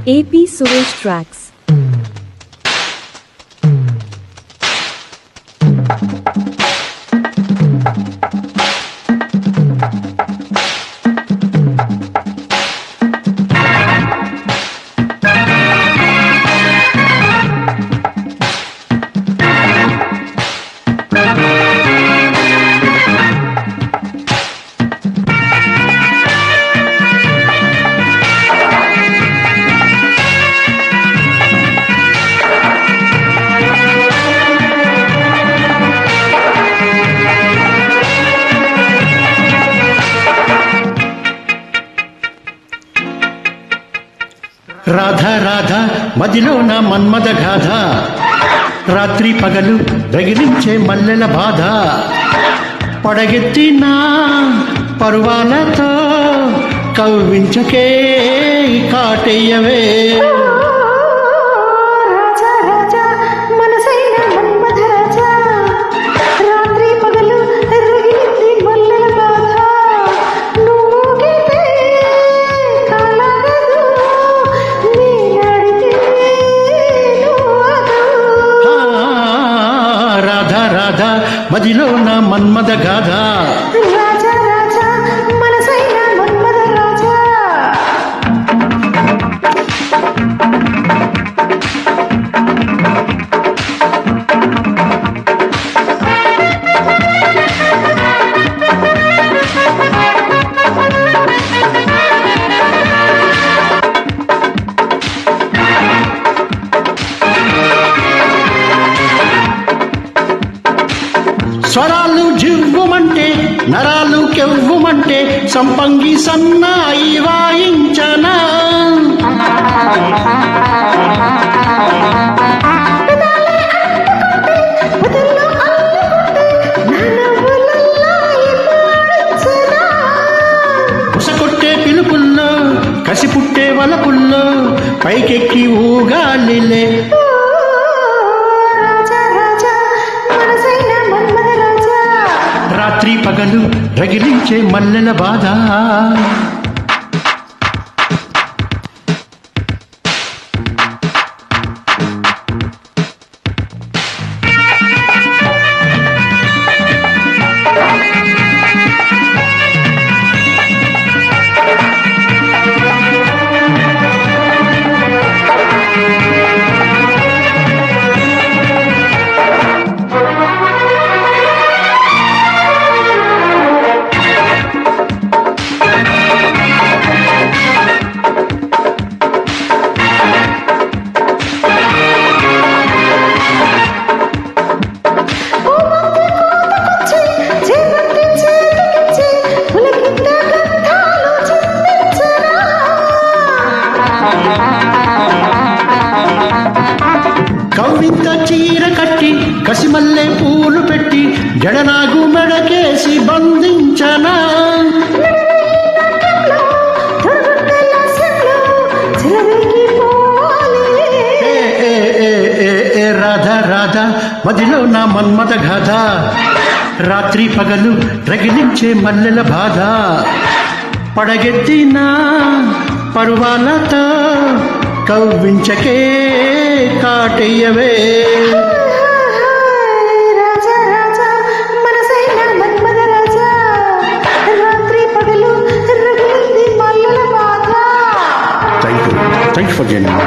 AP Suresh Tracks. Radha Radha మదిలో నా మన్మద గాథ, రాత్రి పగలు రగిలించే మల్లెల బాధ, పడగెత్తిన పరువాలతో కవ్వించకే కాటేయవే. మదిలో నా మన్మద గాథ, రాజా రాజా మనసైన మన్మద రాజా. స్వరాలు జివ్వుమంటే నరాలు కెవ్వుమంటే సంపంగి సన్నాయి వాయించనా. ఉసకొట్టే పిలుపుల్లో కసి పుట్టే వలపుల్లో పైకెక్కి ఊగాలిలే. రాత్రి పగలు రగిలించే మల్లెల బాధ, కవ్వింత చీర కట్టి కసిమల్లె పూలు పెట్టి జడనాగు మెడకేసి బంధించనా. రాధా రాధా మదిలో నా మన్మద గాథ, రాత్రి పగలు రగిలించే మల్లెల బాధ, పడగెత్తిన పరువాలతో కవ్వించకే కాటేయవే. రాజా రాజా మనసైన మన్మద రాజా, రాత్రి పగలు రగిలింది మల్లెల బాధ. Thank you for joining.